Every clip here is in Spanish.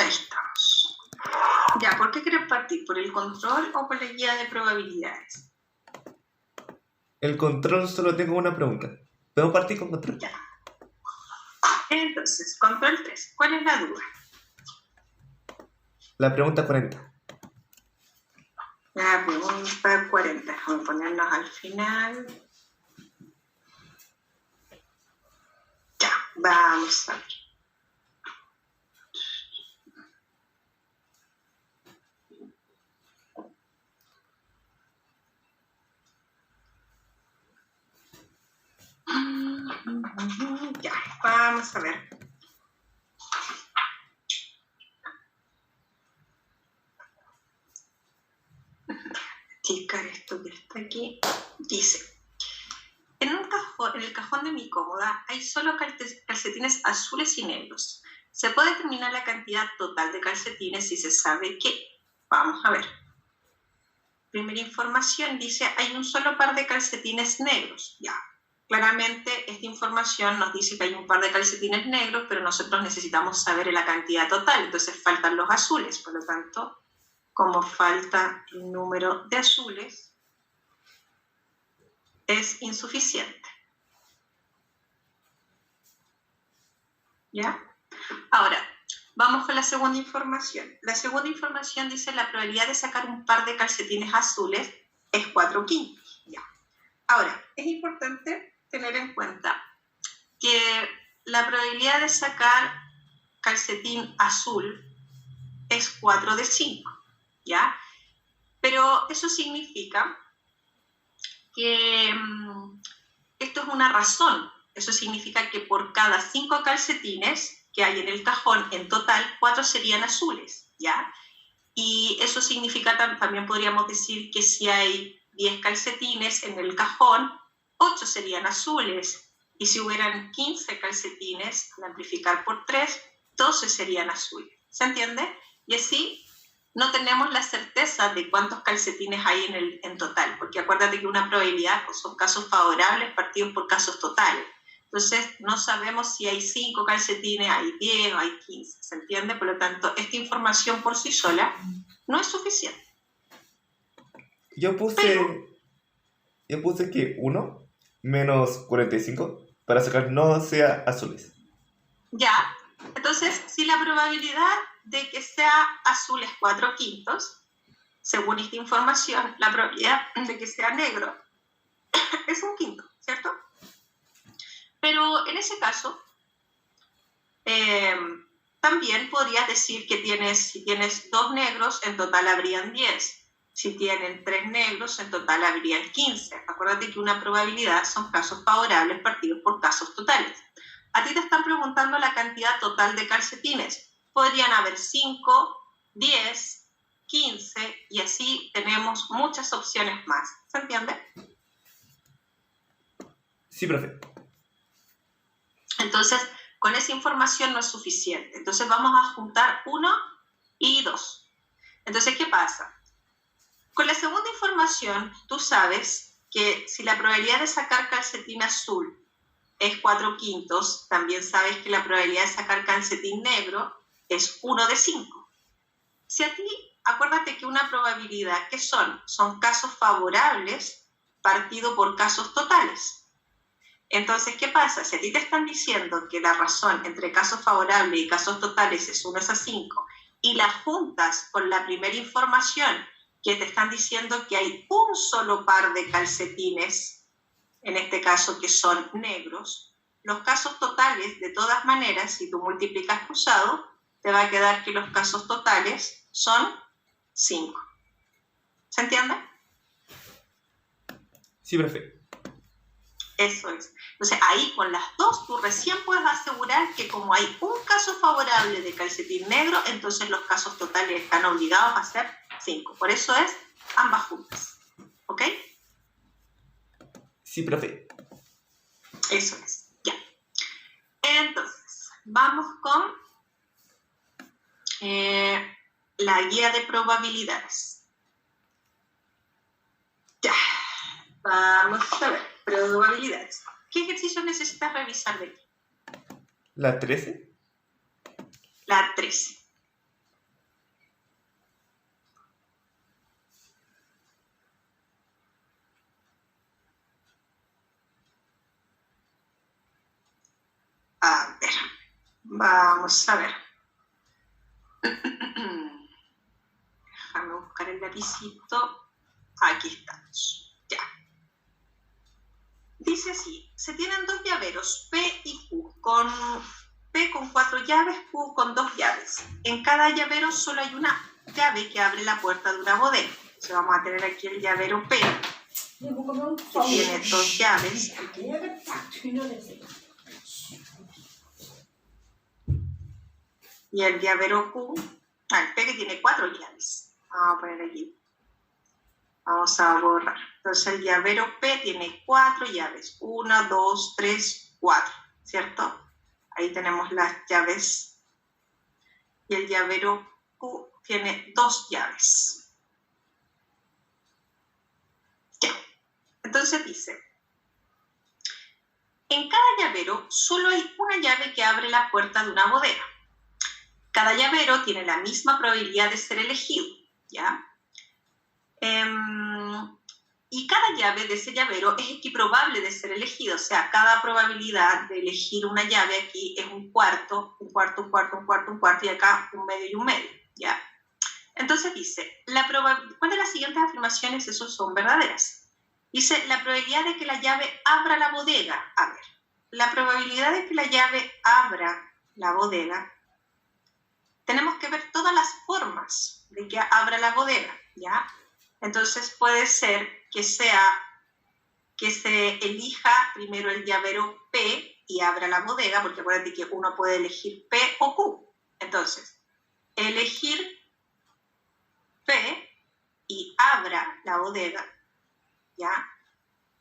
Ahí estamos. Ya, ¿por qué quieres partir? ¿Por el control o por la guía de probabilidades? El control solo tengo una pregunta. ¿Puedo partir con control? Ya. Entonces, control 3. ¿Cuál es la duda? La pregunta 40. La pregunta 40. Vamos a ponernos al final. Ya, vamos a ver. Ya, vamos a ver. Checar esto que está aquí. Dice, en el cajón de mi cómoda hay solo calcetines azules y negros. ¿Se puede determinar la cantidad total de calcetines si se sabe que? Vamos a ver. Primera información dice, hay un solo par de calcetines negros. Ya. Claramente esta información nos dice que hay un par de calcetines negros, pero nosotros necesitamos saber la cantidad total. Entonces faltan los azules. Por lo tanto, como falta el número de azules, es insuficiente. ¿Ya? Ahora, vamos con la segunda información. La segunda información dice la probabilidad de sacar un par de calcetines azules es 4/5. ¿Ya? Ahora, es importante tener en cuenta que la probabilidad de sacar calcetín azul es 4 de 5. ¿Ya? Pero eso significa que esto es una razón. Eso significa que por cada 5 calcetines que hay en el cajón, en total, 4 serían azules, ¿ya? Y eso significa, también podríamos decir que si hay 10 calcetines en el cajón, 8 serían azules. Y si hubieran 15 calcetines, al amplificar por 3, 12 serían azules. ¿Se entiende? Y así no tenemos la certeza de cuántos calcetines hay en total, porque acuérdate que una probabilidad son casos favorables partidos por casos totales. Entonces, no sabemos si hay 5 calcetines, hay 10 o hay 15, ¿se entiende? Por lo tanto, esta información por sí sola no es suficiente. Yo puse que 1 menos 45 para sacar no sea azules. Ya, entonces, si la probabilidad de que sea azul es 4/5, según esta información, la probabilidad de que sea negro es 1/5, ¿cierto? Pero en ese caso, también podrías decir que si tienes 2 negros, en total habrían 10. Si tienen 3 negros, en total habrían 15. Acuérdate que una probabilidad son casos favorables partidos por casos totales. A ti te están preguntando la cantidad total de calcetines. Podrían haber 5, 10, 15 y así tenemos muchas opciones más. ¿Se entiende? Sí, profe. Entonces, con esa información no es suficiente. Entonces vamos a juntar 1 y 2. Entonces, ¿qué pasa? Con la segunda información, tú sabes que si la probabilidad de sacar calcetín azul es 4/5, también sabes que la probabilidad de sacar calcetín negro es 1 de 5. Si a ti, acuérdate que una probabilidad, ¿qué son? Son casos favorables partido por casos totales. Entonces, ¿qué pasa? Si a ti te están diciendo que la razón entre casos favorables y casos totales es 1/5 y la juntas con la primera información que te están diciendo que hay un solo par de calcetines, en este caso que son negros, los casos totales, de todas maneras, si tú multiplicas cruzado, te va a quedar que los casos totales son 5. ¿Se entiende? Sí, profe. Eso es. Entonces, ahí con las dos, tú recién puedes asegurar que como hay un caso favorable de calcetín negro, entonces los casos totales están obligados a ser 5. Por eso es ambas juntas. ¿Ok? Sí, profe. Eso es. Ya. Entonces, vamos con la guía de probabilidades. Ya. Vamos a ver. Probabilidades. ¿Qué ejercicio necesitas revisar de aquí? ¿La 13? La 13. Vamos a ver. Déjame buscar el lapicito. Aquí estamos. Ya. Dice así, se tienen dos llaveros, P y Q, con P con 4 llaves, Q con 2 llaves. En cada llavero solo hay una llave que abre la puerta de una bodega. Entonces vamos a tener aquí el llavero P, que tiene 2 llaves. Y el llavero Q, el P que tiene 4 llaves. Vamos a poner aquí. Vamos a borrar. Entonces el llavero P tiene 4 llaves. 1, 2, 3, 4. ¿Cierto? Ahí tenemos las llaves. Y el llavero Q tiene 2 llaves. Ya. Entonces dice, en cada llavero solo hay una llave que abre la puerta de una bodega. Cada llavero tiene la misma probabilidad de ser elegido, ¿ya? Y cada llave de ese llavero es equiprobable de ser elegido, o sea, cada probabilidad de elegir una llave aquí es un cuarto, un cuarto, un cuarto, un cuarto, un cuarto, y acá un medio y un medio, ¿ya? Entonces dice, ¿cuál de las siguientes afirmaciones esos son verdaderas? Dice, la probabilidad de que la llave abra la bodega. A ver, la probabilidad de que la llave abra la bodega, tenemos que ver todas las formas de que abra la bodega, ¿ya? Entonces puede ser que se elija primero el llavero P y abra la bodega, porque acuérdate que uno puede elegir P o Q. Entonces, elegir P y abra la bodega, ¿ya?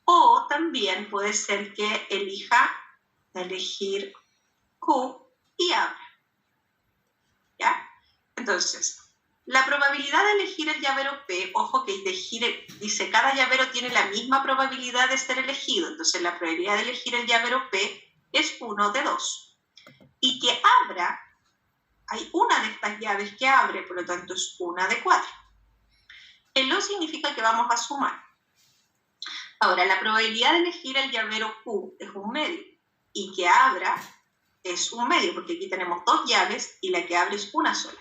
O también puede ser que elija elegir Q y abra, ¿ya? Entonces, la probabilidad de elegir el llavero P, ojo que dice, cada llavero tiene la misma probabilidad de ser elegido, entonces la probabilidad de elegir el llavero P es 1 de 2. Y que abra, hay una de estas llaves que abre, por lo tanto es 1 de 4. El O significa que vamos a sumar. Ahora, la probabilidad de elegir el llavero Q es un medio, y que abra es un medio, porque aquí tenemos 2 llaves y la que abre es una sola.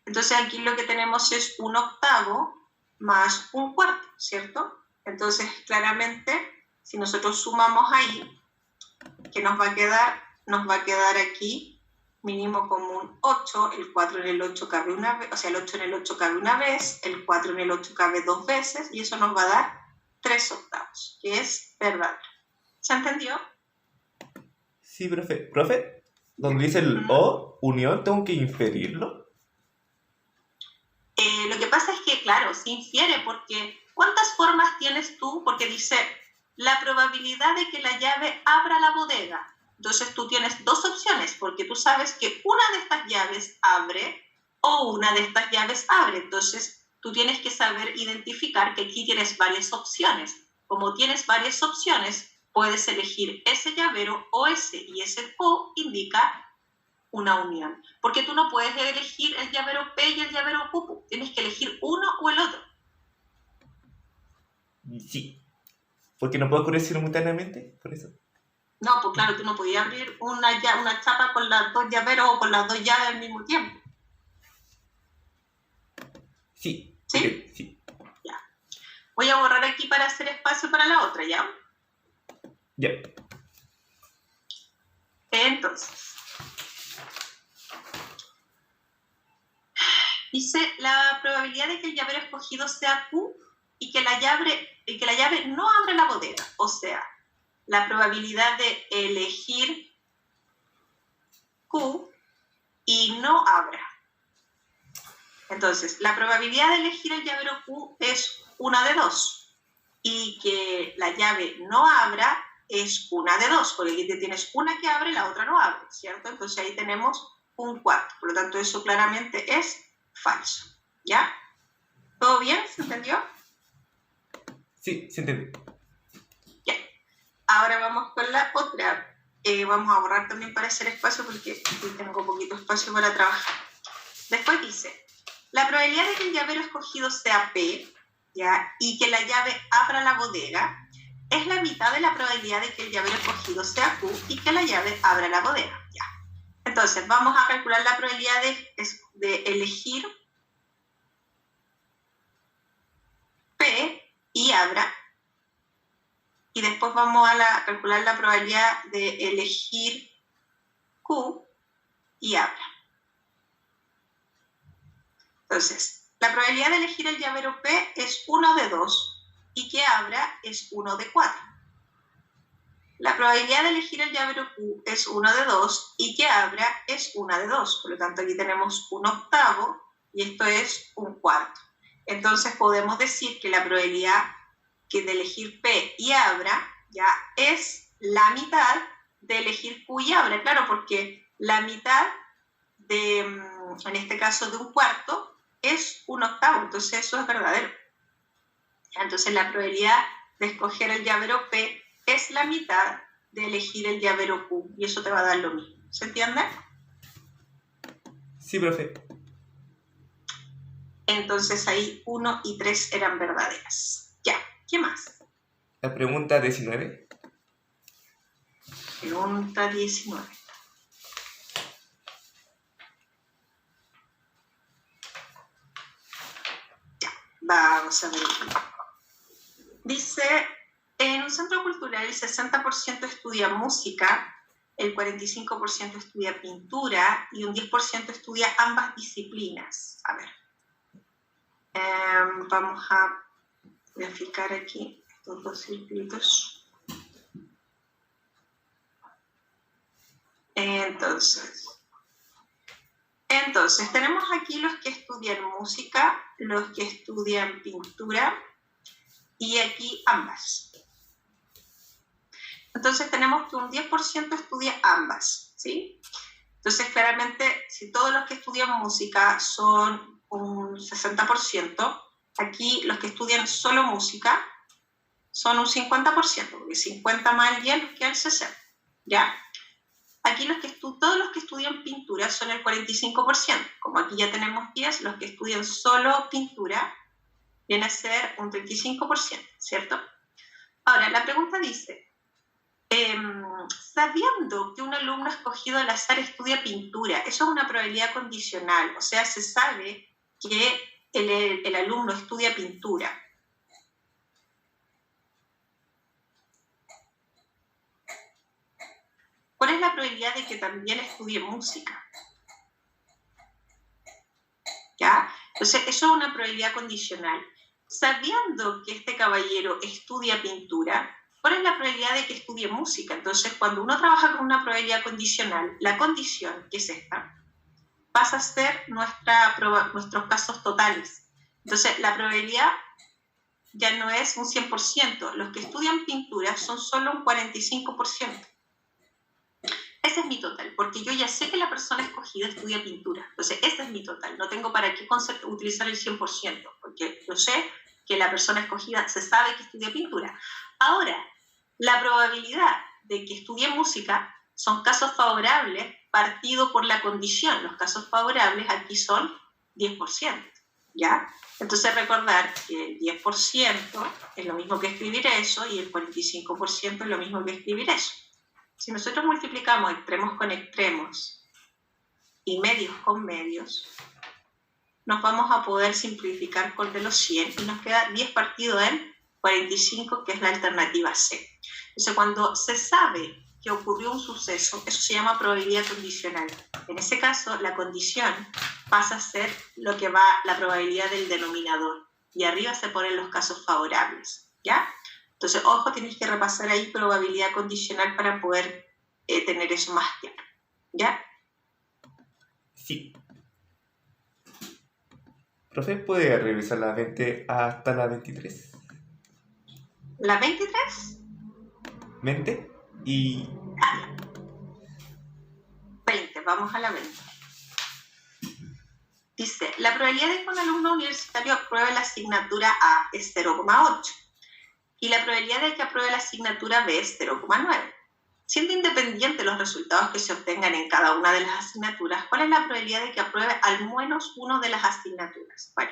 Entonces aquí lo que tenemos es 1/8 más 1/4, ¿cierto? Entonces claramente, si nosotros sumamos ahí, ¿qué nos va a quedar? Nos va a quedar aquí mínimo común 8, el 4 en el 8 cabe una vez, o sea, el 8 en el 8 cabe una vez, el 4 en el 8 cabe 2 veces, y eso nos va a dar 3/8, que es verdadero. ¿Se entendió? Sí, profe. Profe, donde dice el O, unión, ¿tengo que inferirlo? Lo que pasa es que, claro, se infiere porque ¿cuántas formas tienes tú? Porque dice la probabilidad de que la llave abra la bodega. Entonces tú tienes 2 opciones porque tú sabes que una de estas llaves abre o una de estas llaves abre. Entonces tú tienes que saber identificar que aquí tienes varias opciones. Como tienes varias opciones, puedes elegir ese llavero o ese, y ese O indica una unión. Porque tú no puedes elegir el llavero P y el llavero Q, tienes que elegir uno o el otro. Sí. ¿Porque no puedo ocurrir simultáneamente? Por eso. No, pues claro, tú no podías abrir una chapa con las 2 llaveros o con las 2 llaves al mismo tiempo. Sí. ¿Sí? Okay, sí. Ya. Voy a borrar aquí para hacer espacio para la otra, ¿ya? Ya. Entonces, dice la probabilidad de que el llavero escogido sea Q y que la llave no abra la bodega. O sea, la probabilidad de elegir Q y no abra. Entonces, la probabilidad de elegir el llavero Q es 1 de 2. Y que la llave no abra es 1 de 2, porque aquí tienes una que abre y la otra no abre, ¿cierto? Entonces ahí tenemos 1/4. Por lo tanto, eso claramente es falso. ¿Ya? ¿Todo bien? ¿Se entendió? Sí, se entiende. Ya. Ahora vamos con la otra. Vamos a borrar también para hacer espacio porque aquí tengo poquito espacio para trabajar. Después dice, la probabilidad de que el llavero escogido sea P, ¿ya? Y que la llave abra la bodega es la mitad de la probabilidad de que el llavero escogido sea Q y que la llave abra la bodega. ¿Ya? Entonces, vamos a calcular la probabilidad de elegir P y Abra. Y después vamos a calcular la probabilidad de elegir Q y Abra. Entonces, la probabilidad de elegir el llavero P es 1 de 2 y que Abra es 1 de 4. La probabilidad de elegir el llavero Q es 1 de 2 y que Abra es 1 de 2. Por lo tanto, aquí tenemos un octavo y esto es un cuarto. Entonces, podemos decir que la probabilidad de elegir P y Abra ya es la mitad de elegir Q y Abra. Claro, porque la mitad en este caso de un cuarto, es un octavo. Entonces, eso es verdadero. Entonces, la probabilidad de escoger el llavero P es la mitad de elegir el llavero Q, y eso te va a dar lo mismo. ¿Se entiende? Sí, profe. Entonces ahí 1 y 3 eran verdaderas. Ya, ¿qué más? La pregunta 19. Pregunta 19. Ya, vamos a ver. Dice, en un centro cultural el 60% estudia música, el 45% estudia pintura y un 10% estudia ambas disciplinas. A ver. Vamos a verificar aquí estos dos circuitos. Entonces, tenemos aquí los que estudian música, los que estudian pintura y aquí ambas. Entonces, tenemos que un 10% estudia ambas, ¿sí? Entonces, claramente, si todos los que estudian música son un 60%, aquí los que estudian solo música son un 50%, porque 50 más el 10 queda el 60, ¿ya? Aquí todos los que estudian pintura son el 45%. Como aquí ya tenemos 10, los que estudian solo pintura viene a ser un 35%, ¿cierto? Ahora, la pregunta dice, sabiendo que un alumno escogido al azar estudia pintura, eso es una probabilidad condicional, o sea, se sabe que el alumno estudia pintura. ¿Cuál es la probabilidad de que también estudie música? ¿Ya? Entonces, eso es una probabilidad condicional. Sabiendo que este caballero estudia pintura, ¿cuál es la probabilidad de que estudie música? Entonces, cuando uno trabaja con una probabilidad condicional, la condición, que es esta, pasa a ser nuestros casos totales. Entonces, la probabilidad ya no es un 100%. Los que estudian pintura son solo un 45%. Ese es mi total, porque yo ya sé que la persona escogida estudia pintura. Entonces, ese es mi total. No tengo para qué utilizar el 100%, porque yo sé que la persona escogida se sabe que estudia pintura. Ahora, la probabilidad de que estudie música son casos favorables partido por la condición. Los casos favorables aquí son 10%, ¿ya? Entonces, recordar que el 10% es lo mismo que escribir eso y el 45% es lo mismo que escribir eso. Si nosotros multiplicamos extremos con extremos y medios con medios, nos vamos a poder simplificar con de los 100 y nos queda 10 partido en 45, que es la alternativa C. Entonces, cuando se sabe que ocurrió un suceso, eso se llama probabilidad condicional. En ese caso, la condición pasa a ser lo que va la probabilidad del denominador y arriba se ponen los casos favorables, ¿ya? Entonces, ojo, tienes que repasar ahí probabilidad condicional para poder tener eso más claro, ¿ya? Sí. Profe, ¿puede revisar la 20 hasta la 23? ¿La 23? 20 y... 20, vamos a la 20. Dice, la probabilidad de que un alumno universitario apruebe la asignatura A es 0,8 y la probabilidad de que apruebe la asignatura B es 0,9. Siendo independientes los resultados que se obtengan en cada una de las asignaturas, ¿cuál es la probabilidad de que apruebe al menos una de las asignaturas? Bueno,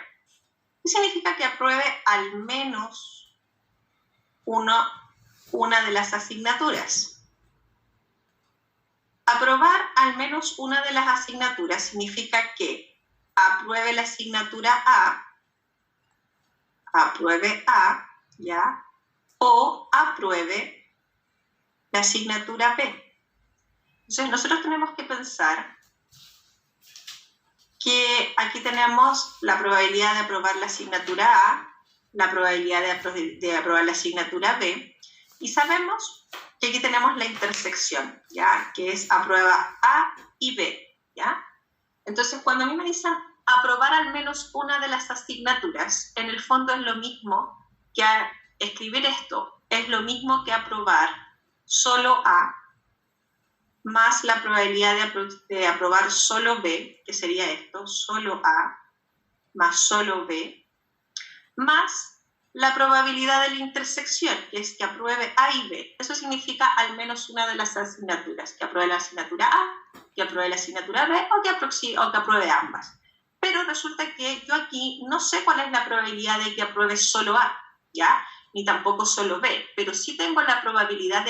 ¿qué significa que apruebe al menos una de las asignaturas? aprobar al menos una de las asignaturas significa que apruebe la asignatura A, apruebe A, ¿ya? O apruebe la asignatura B. Entonces, nosotros tenemos que pensar que aquí tenemos la probabilidad de aprobar la asignatura A, la probabilidad de aprobar la asignatura B, y sabemos que aquí tenemos la intersección, ¿ya? Que es aprueba A y B, ¿ya? Entonces, cuando a mí me dicen aprobar al menos una de las asignaturas, en el fondo es lo mismo que escribir esto, es lo mismo que aprobar solo A, más la probabilidad de aprobar solo B, que sería esto, solo A, más solo B, más la probabilidad de la intersección, que es que apruebe A y B. Eso significa al menos una de las asignaturas, que apruebe la asignatura A, que apruebe la asignatura B o que apruebe ambas. Pero resulta que yo aquí no sé cuál es la probabilidad de que apruebe solo A, ¿ya? Ni tampoco solo B, pero sí tengo la probabilidad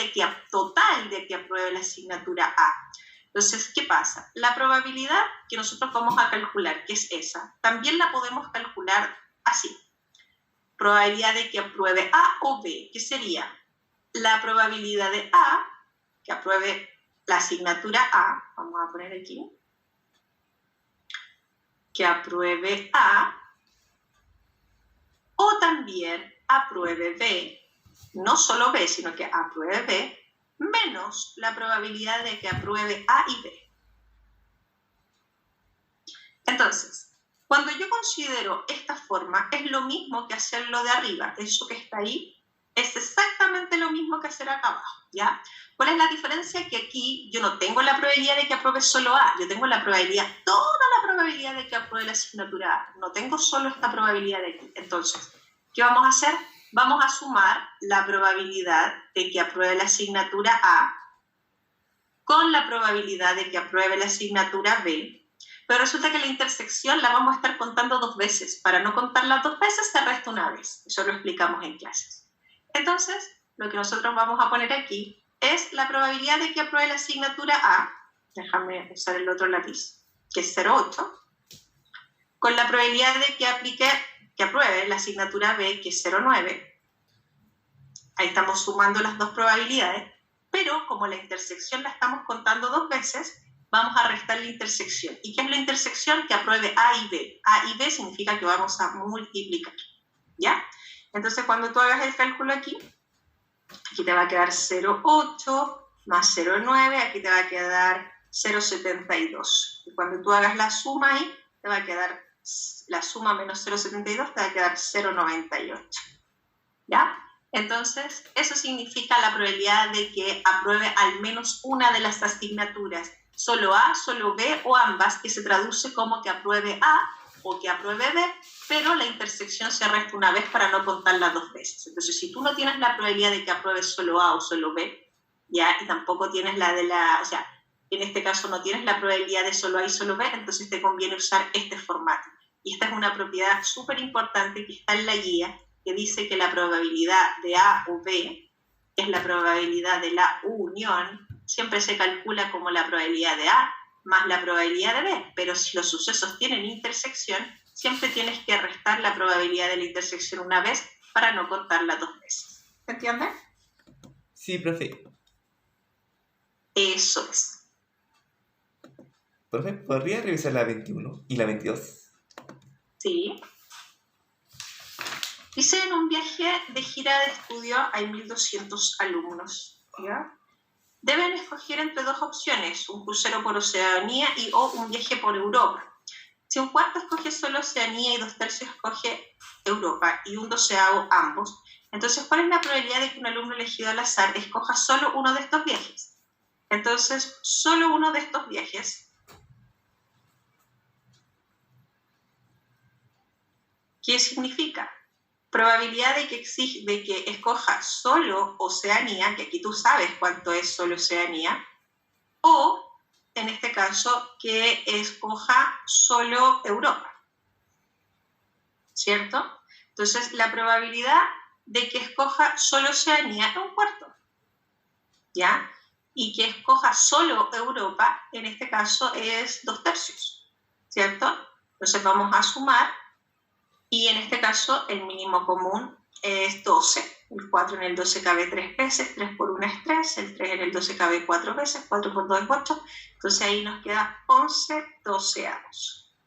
total de que apruebe la asignatura A. Entonces, ¿qué pasa? La probabilidad que nosotros vamos a calcular, que es esa, también la podemos calcular así. Probabilidad de que apruebe A o B, que sería la probabilidad de A, que apruebe la asignatura A, vamos a poner aquí, que apruebe A, o también apruebe B, no solo B, sino que apruebe B, menos la probabilidad de que apruebe A y B. Entonces, cuando yo considero esta forma, es lo mismo que hacerlo de arriba, eso que está ahí, es exactamente lo mismo que hacer acá abajo, ¿ya? ¿Cuál es la diferencia? Que aquí yo no tengo la probabilidad de que apruebe solo A, yo tengo la probabilidad, toda la probabilidad de que apruebe la asignatura A, no tengo solo esta probabilidad de aquí. Entonces, ¿qué vamos a hacer? Vamos a sumar la probabilidad de que apruebe la asignatura A con la probabilidad de que apruebe la asignatura B, pero resulta que la intersección la vamos a estar contando 2 veces. Para no contarla 2 veces, se resta una vez. Eso lo explicamos en clases. Entonces, lo que nosotros vamos a poner aquí es la probabilidad de que apruebe la asignatura A, déjame usar el otro lápiz, que es 0,8, con la probabilidad de que apruebe la asignatura B, que es 0,9. Ahí estamos sumando las dos probabilidades, pero como la intersección la estamos contando 2 veces, vamos a restar la intersección. ¿Y qué es la intersección? Que apruebe A y B. A y B significa que vamos a multiplicar, ¿ya? Entonces, cuando tú hagas el cálculo aquí te va a quedar 0,8 más 0,9, aquí te va a quedar 0,72. Y cuando tú hagas la suma ahí, te va a quedar la suma menos 0,72, te va a quedar 0,98, ¿ya? Entonces, eso significa la probabilidad de que apruebe al menos una de las asignaturas, solo A, solo B o ambas, que se traduce como que apruebe A o que apruebe B, pero la intersección se resta una vez para no contarla 2 veces. Entonces, si tú no tienes la probabilidad de que apruebe solo A o solo B, ya, y tampoco tienes o sea, en este caso no tienes la probabilidad de solo A y solo B, entonces te conviene usar este formato. Y esta es una propiedad súper importante que está en la guía, que dice que la probabilidad de A o B es la probabilidad de la unión, siempre se calcula como la probabilidad de A más la probabilidad de B, pero si los sucesos tienen intersección, siempre tienes que restar la probabilidad de la intersección una vez para no contarla 2 veces. ¿Se entiende? Sí, profe. Eso es. Profe, ¿podría revisar la 21 y la 22? Sí. Dice, en un viaje de gira de estudio hay 1.200 alumnos, ¿ya? Deben escoger entre 2 opciones, un crucero por Oceanía o un viaje por Europa. Si un cuarto escoge solo Oceanía y 2/3 escoge Europa y un 12avo ambos, entonces, ¿cuál es la probabilidad de que un alumno elegido al azar escoja solo uno de estos viajes? Entonces, solo uno de estos viajes, ¿qué significa? Probabilidad de que escoja solo Oceanía, que aquí tú sabes cuánto es solo Oceanía, o, en este caso, que escoja solo Europa, ¿cierto? Entonces, la probabilidad de que escoja solo Oceanía es un cuarto, ¿ya? y que escoja solo Europa, en este caso es 2/3, ¿cierto? Entonces vamos a sumar y en este caso el mínimo común es 12. El 4 en el 12 cabe 3 veces, 3 por 1 es 3, el 3 en el 12 cabe 4 veces, 4 por 2 es 8, entonces ahí nos queda 11 doceavos.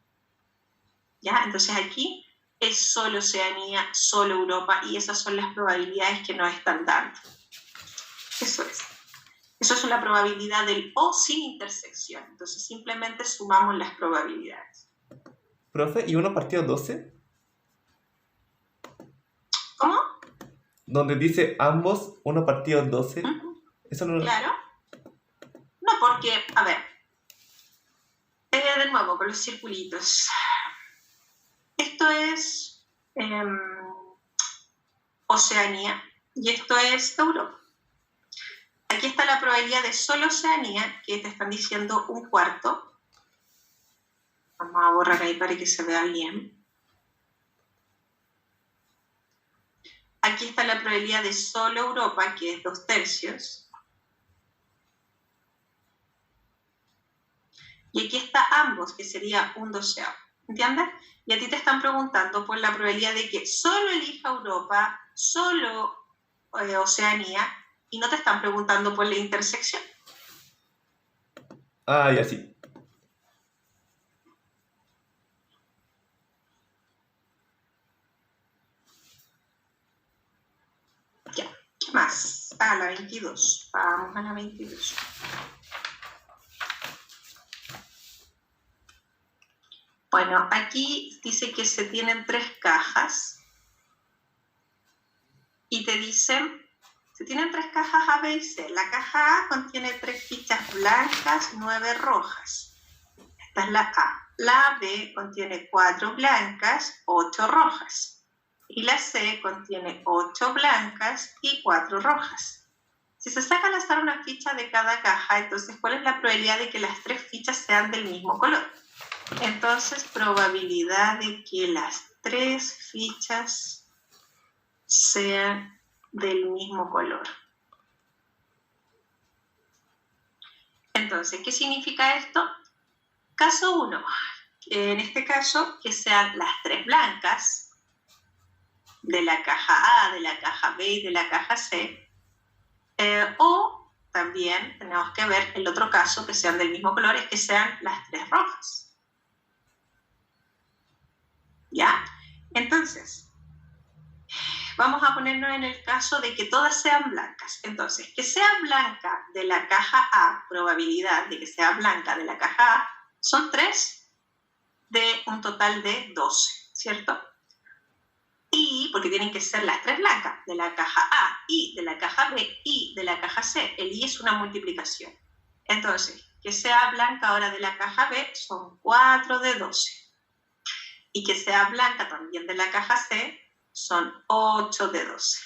¿Ya? Entonces aquí es solo Oceanía, solo Europa, y esas son las probabilidades que nos están dando. Eso es. Eso es una probabilidad del O sin intersección. Entonces simplemente sumamos las probabilidades. Profe, ¿y 1 partido 12? ¿Cómo? Donde dice ambos 1 partido 12. Eso no... Claro. No, porque, a ver, de nuevo con los circulitos. Esto es Oceanía y esto es Europa. Aquí está la probabilidad de solo Oceanía, que te están diciendo 1/4. Vamos a borrar ahí para que se vea bien. Aquí está la probabilidad de solo Europa, que es 2/3. Y aquí está ambos, que sería 1/12. ¿Entiendes? Y a ti te están preguntando por la probabilidad de que solo elija Europa, solo Oceanía, y no te están preguntando por la intersección. Ah, ya sí. Ya, ¿qué más? Ah, la 22. Vamos a la 22. Bueno, aquí dice que se tienen 3 cajas y te dicen, se tienen 3 cajas A, B y C. La caja A contiene 3 fichas blancas, 9 rojas. Esta es la A. La B contiene 4 blancas, 8 rojas. Y la C contiene 8 blancas y 4 rojas. Si se saca al azar una ficha de cada caja, entonces, ¿cuál es la probabilidad de que las 3 fichas sean del mismo color? Entonces, probabilidad de que las 3 fichas sean del mismo color. Entonces, ¿qué significa esto? Caso 1. En este caso, que sean las 3 blancas de la caja A, de la caja B y de la caja C. O también tenemos que ver el otro caso, que sean del mismo color, es que sean las 3 rojas. ¿Ya? Entonces, vamos a ponernos en el caso de que todas sean blancas. Entonces, que sea blanca de la caja A, probabilidad de que sea blanca de la caja A, son 3 de un total de 12, ¿cierto? Y, porque tienen que ser las 3 blancas de la caja A y de la caja B y de la caja C. El I es una multiplicación. Entonces, que sea blanca ahora de la caja B son 4 de 12. Y que sea blanca también de la caja C son 8 de 12.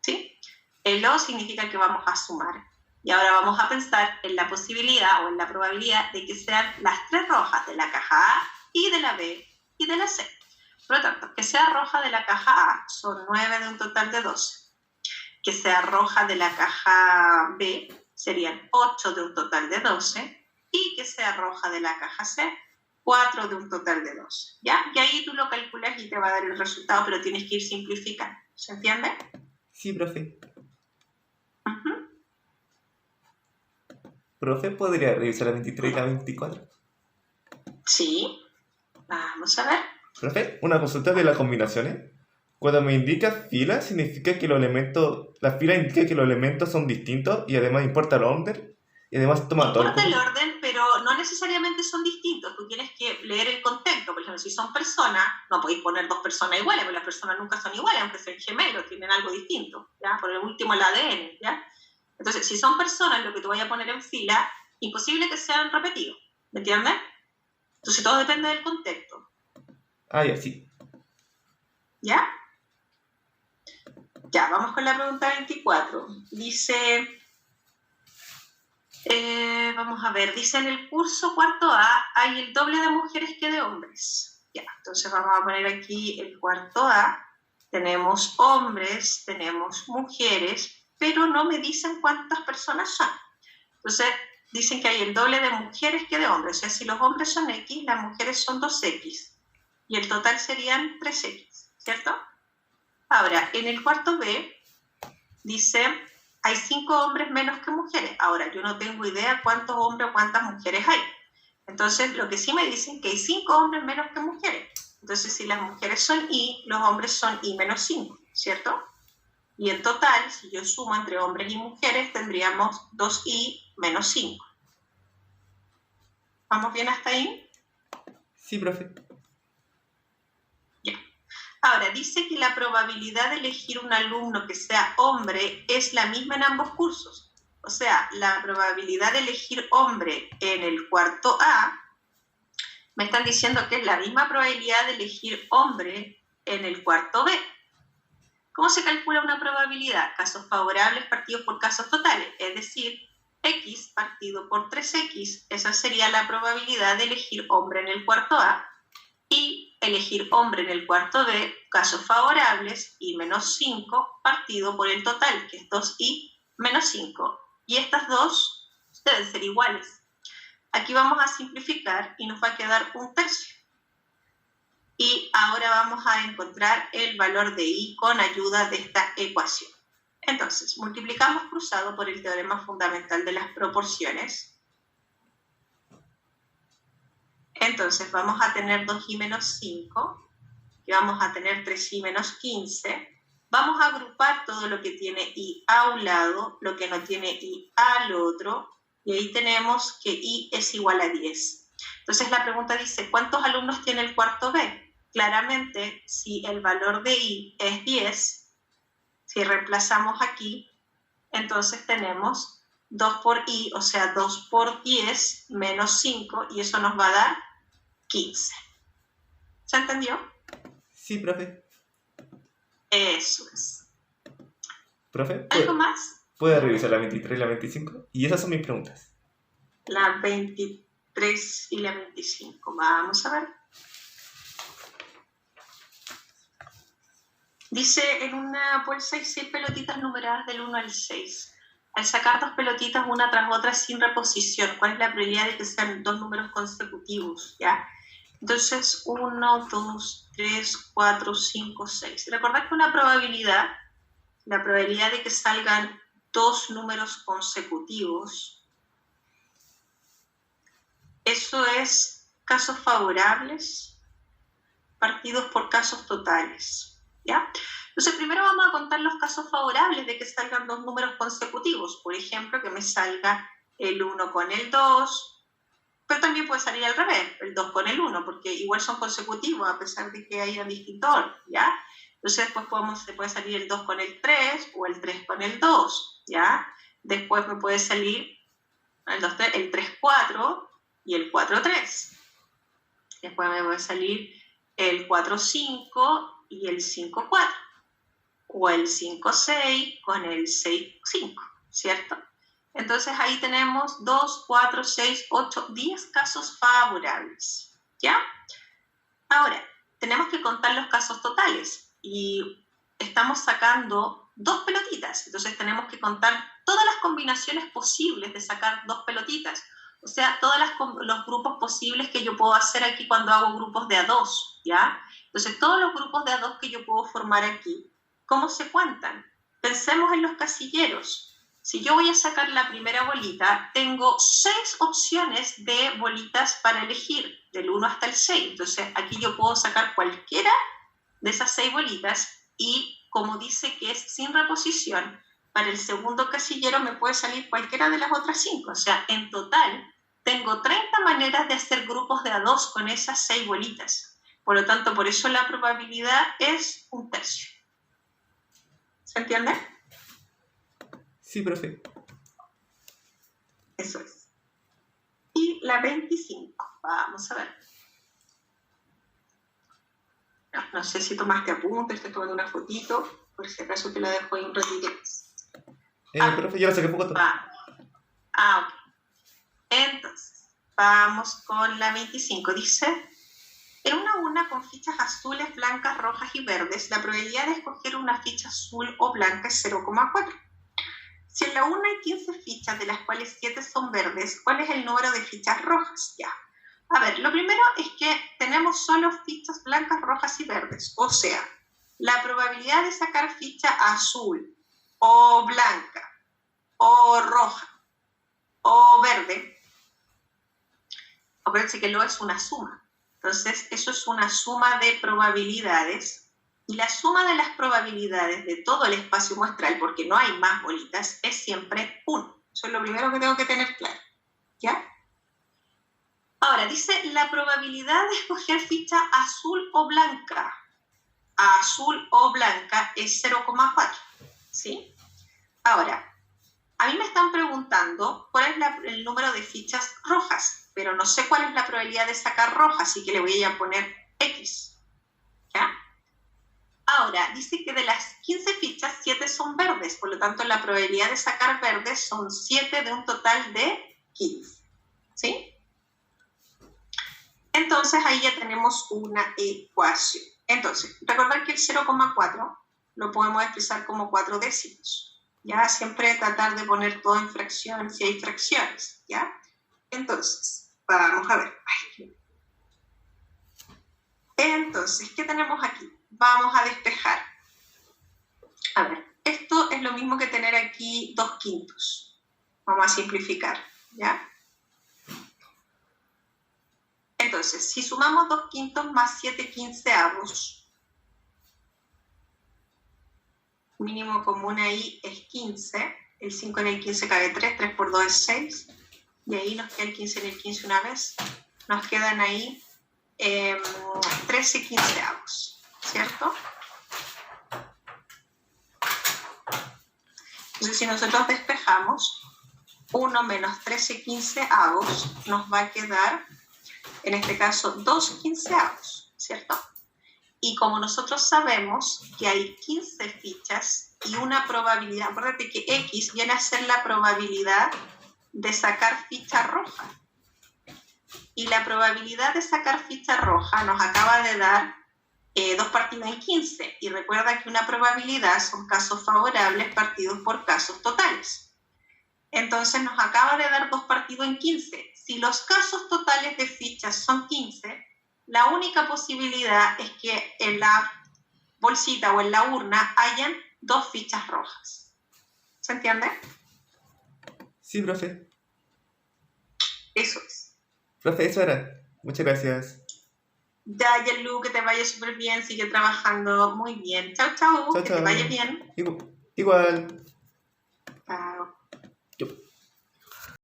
¿Sí? El O significa que vamos a sumar. Y ahora vamos a pensar en la posibilidad o en la probabilidad de que sean las 3 rojas de la caja A y de la B y de la C. Por lo tanto, que sea roja de la caja A son 9 de un total de 12. Que sea roja de la caja B serían 8 de un total de 12. Y que sea roja de la caja C, 4 de un total de 12. ¿Ya? Y ahí tú lo calculas y te va a dar el resultado, pero tienes que ir simplificando. ¿Se entiende? Sí, profe. Profe, ¿podría revisar la 23 y la 24? Sí. Vamos a ver. Profe, una consulta de las combinaciones. Cuando me indica fila, significa que los elementos... La fila indica que los elementos son distintos y además importa el orden. Y además toma todo Importa el orden, pero no necesariamente son distintos. Tú tienes que leer el contexto. Por ejemplo, si son personas, no podéis poner 2 personas iguales, porque las personas nunca son iguales, aunque sean gemelos, tienen algo distinto. ¿Ya? Por el último, el ADN. ¿Ya? Entonces, si son personas, lo que te voy a poner en fila, imposible que sean repetidos. ¿Me entiendes? Entonces, todo depende del contexto. Ah, ya, sí. ¿Ya? Ya, vamos con la pregunta 24. Dice... vamos a ver, dice en el curso cuarto A hay el doble de mujeres que de hombres. Ya, entonces vamos a poner aquí el cuarto A. Tenemos hombres, tenemos mujeres, pero no me dicen cuántas personas son. Entonces, dicen que hay el doble de mujeres que de hombres. O sea, si los hombres son X, las mujeres son 2X. Y el total serían 3X, ¿cierto? Ahora, en el cuarto B, dice, hay 5 hombres menos que mujeres. Ahora, yo no tengo idea cuántos hombres o cuántas mujeres hay. Entonces, lo que sí me dicen que hay 5 hombres menos que mujeres. Entonces, si las mujeres son Y, los hombres son Y menos 5, ¿cierto? Y en total, si yo sumo entre hombres y mujeres, tendríamos 2Y menos 5. ¿Vamos bien hasta ahí? Sí, profe. Ya. Ahora, dice que la probabilidad de elegir un alumno que sea hombre es la misma en ambos cursos. O sea, la probabilidad de elegir hombre en el cuarto A, me están diciendo que es la misma probabilidad de elegir hombre en el cuarto B. ¿Cómo se calcula una probabilidad? Casos favorables partidos por casos totales, es decir, X partido por 3X, esa sería la probabilidad de elegir hombre en el cuarto A, y elegir hombre en el cuarto B, casos favorables, Y menos 5 partido por el total, que es 2Y menos 5. Y estas dos deben ser iguales. Aquí vamos a simplificar y nos va a quedar 1/3. Y ahora vamos a encontrar el valor de Y con ayuda de esta ecuación. Entonces, multiplicamos cruzado por el teorema fundamental de las proporciones. Entonces, vamos a tener 2Y menos 5, y vamos a tener 3Y menos 15. Vamos a agrupar todo lo que tiene Y a un lado, lo que no tiene Y al otro, y ahí tenemos que Y es igual a 10. Entonces, la pregunta dice, ¿cuántos alumnos tiene el cuarto B? Claramente, si el valor de Y es 10, si reemplazamos aquí, entonces tenemos 2 por Y, o sea, 2 por 10 menos 5, y eso nos va a dar 15. ¿Se entendió? Sí, profe. Eso es. Profe, ¿Algo más? ¿puede revisar la 23 y la 25? Y esas son mis preguntas. La 23 y la 25. Vamos a ver. Dice, en una bolsa hay 6 pelotitas numeradas del 1 al 6. Al sacar 2 pelotitas una tras otra sin reposición, ¿cuál es la probabilidad de que sean 2 números consecutivos? ¿Ya? Entonces, 1, 2, 3, 4, 5, 6. Recordad que una probabilidad, la probabilidad de que salgan 2 números consecutivos, eso es casos favorables partidos por casos totales. ¿Ya? Entonces, primero vamos a contar los casos favorables de que salgan 2 números consecutivos. Por ejemplo, que me salga el 1 con el 2, pero también puede salir al revés, el 2 con el 1, porque igual son consecutivos a pesar de que hayan distinto orden, ¿ya? Entonces, después se puede salir el 2 con el 3 o el 3 con el 2, ¿ya? Después me puede salir el 3, 4 y el 4, 3. Después me puede salir el 4, 5 y el 5, 4, o el 5, 6 con el 6, 5, ¿cierto? Entonces ahí tenemos 2, 4, 6, 8, 10 casos favorables, ¿ya? Ahora, tenemos que contar los casos totales y estamos sacando 2 pelotitas, entonces tenemos que contar todas las combinaciones posibles de sacar 2 pelotitas, o sea, todos los grupos posibles que yo puedo hacer aquí cuando hago grupos de A2, ¿ya? Entonces, todos los grupos de A2 que yo puedo formar aquí, ¿cómo se cuentan? Pensemos en los casilleros. Si yo voy a sacar la primera bolita, tengo 6 opciones de bolitas para elegir, del 1 hasta el 6. Entonces, aquí yo puedo sacar cualquiera de esas 6 bolitas y, como dice que es sin reposición, para el segundo casillero me puede salir cualquiera de las otras 5. O sea, en total, tengo 30 maneras de hacer grupos de A2 con esas 6 bolitas. Por lo tanto, por eso la probabilidad es 1/3. ¿Se entiende? Sí, profe. Eso es. Y la 25. Vamos a ver. No sé si tomaste apuntes, estoy tomando una fotito, por si acaso te la dejo ahí un ratito. Profe, yo la saqué poco. Ok. Entonces, vamos con la 25. Dice, en una urna con fichas azules, blancas, rojas y verdes, la probabilidad de escoger una ficha azul o blanca es 0,4. Si en la urna hay 15 fichas, de las cuales 7 son verdes, ¿cuál es el número de fichas rojas? Ya. A ver, lo primero es que tenemos solo fichas blancas, rojas y verdes. O sea, la probabilidad de sacar ficha azul o blanca o roja o verde, acuérdense que lo es una suma. Entonces, eso es una suma de probabilidades. Y la suma de las probabilidades de todo el espacio muestral, porque no hay más bolitas, es siempre 1. Eso es lo primero que tengo que tener claro. ¿Ya? Ahora, dice la probabilidad de escoger ficha azul o blanca. Azul o blanca es 0,4. ¿Sí? Ahora, a mí me están preguntando cuál es el número de fichas rojas, pero no sé cuál es la probabilidad de sacar roja, así que le voy a poner X. ¿Ya? Ahora, dice que de las 15 fichas, 7 son verdes, por lo tanto la probabilidad de sacar verdes son 7 de un total de 15. ¿Sí? Entonces ahí ya tenemos una ecuación. Entonces, recordar que el 0,4 lo podemos expresar como 4 décimos. ¿Ya? Siempre tratar de poner todo en fracciones si hay fracciones. ¿Ya? Entonces, vamos a ver. Entonces, ¿qué tenemos aquí? Vamos a despejar. A ver, esto es lo mismo que tener aquí 2/5. Vamos a simplificar, ¿ya? Entonces, si sumamos 2/5 más 7/15, mínimo común ahí es 15. El 5 en el 15 cabe 3, 3 por 2 es 6. Y ahí nos queda el 15 en el 15 una vez. Nos quedan ahí 13/15, ¿cierto? Entonces, si nosotros despejamos, 1 menos 13/15 nos va a quedar, en este caso, 2/15, ¿cierto? Y como nosotros sabemos que hay 15 fichas y una probabilidad, acuérdate que X viene a ser la probabilidad de sacar ficha roja. Y la probabilidad de sacar ficha roja nos acaba de dar 2 partidos en 15. Y recuerda que una probabilidad son casos favorables partidos por casos totales. Entonces nos acaba de dar 2 partidos en 15. Si los casos totales de fichas son 15, la única posibilidad es que en la bolsita o en la urna hayan 2 fichas rojas. ¿Se entiende? Sí, profe. Eso es. Profe, eso era. Muchas gracias. Ya, Yalu, que te vaya súper bien, sigue trabajando muy bien. Chao, chao, Chao, que chao. te vaya bien. Igual.